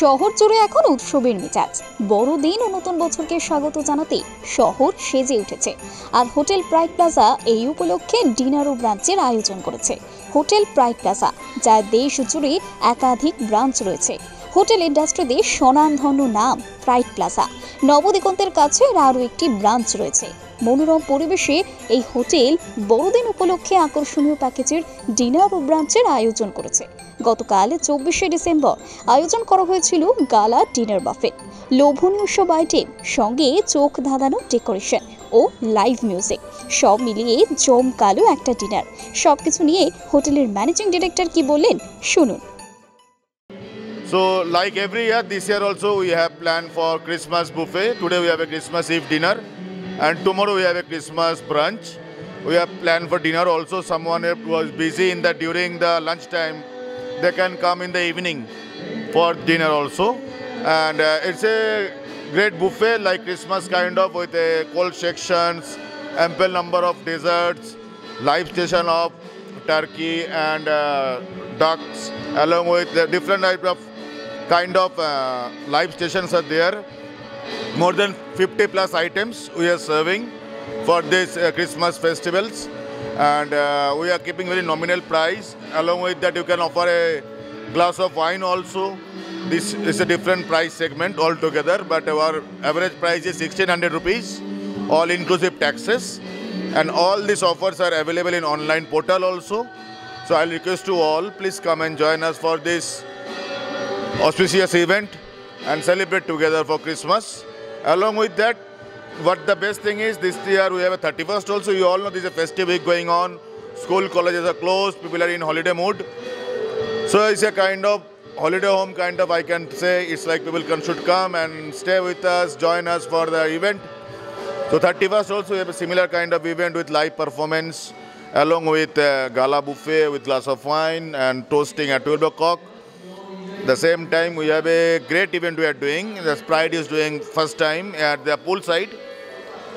শহর জুড়ে এখন উৎসবের মেজাজ। বড়দিন ও নতুন বছরকে স্বাগত জানাতে শহর সেজে উঠেছে। আর হোটেল প্রাইড প্লাজা এই উপলক্ষে ডিনার ও ব্রাঞ্চের আয়োজন করেছে। হোটেল প্রাইড প্লাজা, যার দেশ জুড়ে একাধিক ব্রাঞ্চ রয়েছে। হোটেল ইন্ডাস্ট্রিতে স্বনামধন্য নাম প্রাইড প্লাজা। নবদিগন্তের কাছে আরও একটি ব্রাঞ্চ রয়েছে। মনোরম পরিবেশে এই হোটেল বড়দিন উপলক্ষে আকর্ষণীয় প্যাকেজের ডিনার ও ব্রাঞ্চের আয়োজন করেছে। গতকাল 24শে ডিসেম্বর আয়োজন করা হয়েছিল গালা ডিনার বাফেট। লোভনীয় সব আইটেম, সঙ্গে চোখ ধাঁধানো ডেকোরেশন ও লাইভ মিউজিক, সব মিলিয়ে জমকালো একটা ডিনার। সবকিছু নিয়ে হোটেলের ম্যানেজিং ডিরেক্টর কি বললেন শুনুন। So like every year, this year also we have planned for Christmas buffet. Today we have a Christmas Eve dinner and tomorrow we have a Christmas brunch. We have planned for dinner also. Someone was busy in that during the lunch time. They can come in the evening for dinner also. And it's a great buffet like Christmas kind of, with a cold sections, ample number of desserts, live station of turkey and ducks, along with the different type of kind of live stations are there. More than 50 plus items we are serving for this Christmas festivals, and we are keeping very nominal price. Along with that, you can offer a glass of wine also. This is a different price segment altogether, but our average price is 1600 rupees, all inclusive taxes, and all these offers are available in online portal also. So I'll request to all, please come and join us for this auspicious event and celebrate together for Christmas. Along with that, what the best thing is, this year we have a 31st also. You all know this is a festive week going on. School, colleges are closed. People are in holiday mood. So it's a kind of holiday home kind of, I can say. It's like people should come and stay with us, join us for the event. So 31st also we have a similar kind of event with live performance, along with gala buffet with glass of wine and toasting at 12 o'clock. The same time we have a great event we are doing. The Pride is doing first time at the poolside.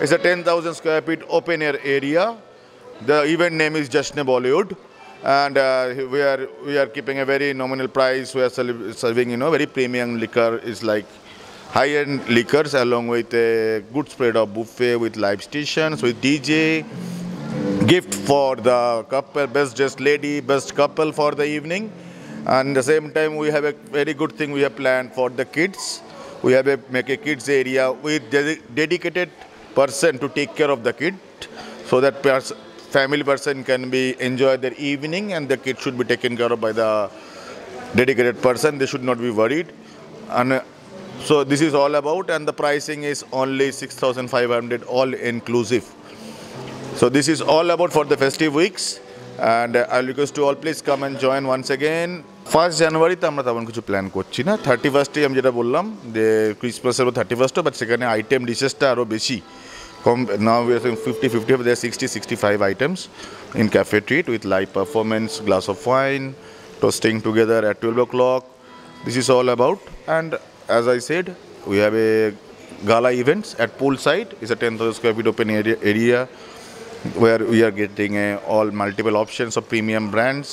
It's a 10,000 square feet open air area. The event name is Jashne Bollywood, and we are keeping a very nominal price. We are serving very premium liquor, is like high-end liquors, along with a good spread of buffet with live stations, with DJ, gift for the couple, best dressed lady, best couple for the evening. And at the same time, we have a very good thing we have planned for the kids. We have make a kids area with dedicated person to take care of the kid, so that family person can be enjoy their evening, and the kid should be taken care of by the dedicated person. They should not be worried. And so this is all about, and the pricing is only 6,500, all inclusive. So this is all about for the festive weeks, and I'll request to all, please come and join once again. 1st January তে আমরা তেমন কিছু plan করছি না। 31st আমি যেটা বললাম যে ক্রিসমাসের 31st, বাট সেখানে আইটেম ডিশেসটা আরও বেশি কম। Now we are saying 50 there are 65 items in cafe treat with live performance, glass of wine, toasting together at 12 o'clock. This is all about, and as I said, we have a gala events at poolside. It's a 10,000 square feet open area where we are getting all multiple options of premium brands.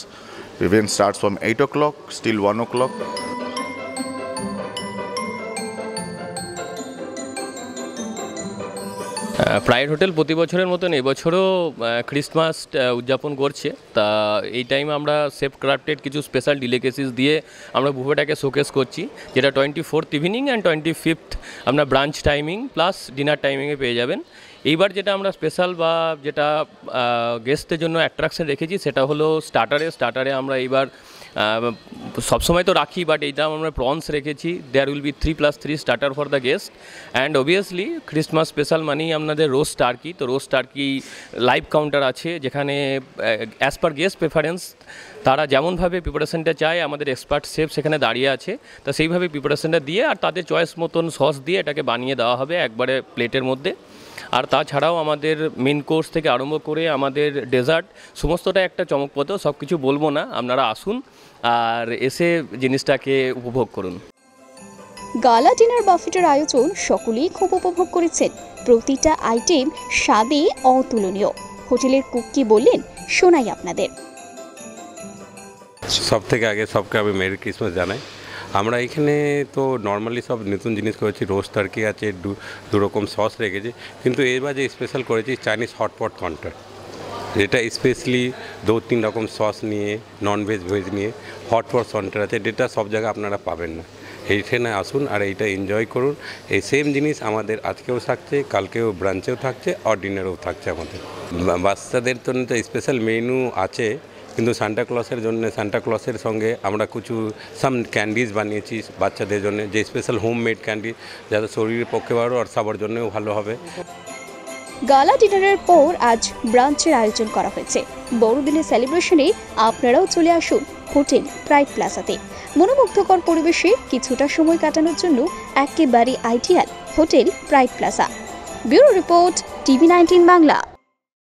The event starts from 8 o'clock till 1 o'clock. Pride hotel প্রতি বছরের মতন এবছরও Christmas উদযাপন করছে। তা এই টাইমে আমরা সেফ ক্রাফটেড কিছু স্পেশাল ডিলিকেসিস দিয়ে আমরা বুফেটাকে শোকেস করছি, যেটা 24th ইভিনিং অ্যান্ড 25th আপনার ব্রাঞ্চ টাইমিং প্লাস ডিনার টাইমিংয়ে পেয়ে যাবেন। এইবার যেটা আমরা স্পেশাল বা যেটা গেস্টদের জন্য অ্যাট্রাকশন রেখেছি সেটা হলো স্টার্টারে আমরা এইবার সবসময় তো রাখি, বাট এইটা আমরা প্রনস রেখেছি। There will be 3+3 starter for the guest, and obviously Christmas special মানেই আপনাদের রোস্ট টার্কি। তো রোস্ট টার্কি লাইভ কাউন্টার আছে, যেখানে অ্যাজ পার গেস্ট প্রেফারেন্স তারা যেমনভাবে প্রিপারেশনটা চায়, আমাদের এক্সপার্ট শেফ সেখানে দাঁড়িয়ে আছে। তা সেইভাবে প্রিপারেশনটা দিয়ে আর তাদের চয়েস মতন সস দিয়ে এটাকে বানিয়ে দেওয়া হবে একবারে প্লেটের মধ্যে। আর তাছাড়াও আমাদের মেন কোর্স থেকে আরম্ভ করে আমাদের ডেজার্ট সমস্তটা একটা চমকপ্রদ। সব কিছু বলবো না, আপনারা আসুন আর এসে জিনিসটাকে উপভোগ করুন। গালা ডিনার বাফেটের আয়োজন সকলেই খুব উপভোগ করেছেন। প্রতিটা আইটেম স্বাদে অতুলনীয়। হোটেলের কুক কি বললেন শোনাই আপনাদের। সব থেকে আগে সবকে আমি মেরি ক্রিসমাস জানাই। আমরা এখানে তো নর্মালি সব নতুন জিনিস করেছি, রোস্ট টার্কি আছে, দু রকম সস রেখেছি, কিন্তু এবার যে স্পেশাল করেছি চাইনিজ হটপট কন্টার, যেটা স্পেশালি 2-3 রকম সস নিয়ে নন ভেজ ভেজ নিয়ে হটপট কন্টার আছে, যেটা সব জায়গায় আপনারা পাবেন না। এইখানে আসুন আর এইটা এনজয় করুন। এই সেম জিনিস আমাদের আজকেও থাকছে, কালকেও ব্রাঞ্চেও থাকছে, আর ডিনারেও থাকছে আমাদের। বাচ্চাদের জন্য তো স্পেশাল মেনু আছে, কিন্তু সান্টা ক্লসের সঙ্গে আমরা কিছু ক্যান্ডিজ বানিয়েছি বাচ্চাদের জন্য, যে স্পেশাল হোমমেড ক্যান্ডি, যাতে শরীরের পক্ষে ভালো আর সবার জন্যও ভালো হবে। গালা ডিনারের পর আজ ব্রাঞ্চের আয়োজন করা হয়েছে। বড়দিনের সেলিব্রেশনে আপনারাও চলে আসুন হোটেল প্রাইড প্লাজাতে। মনোমুগ্ধকর পরিবেশে কিছুটা সময় কাটানোর জন্য একেবারে ideal hotel pride plaza. Bureau report, TV19 Bangla.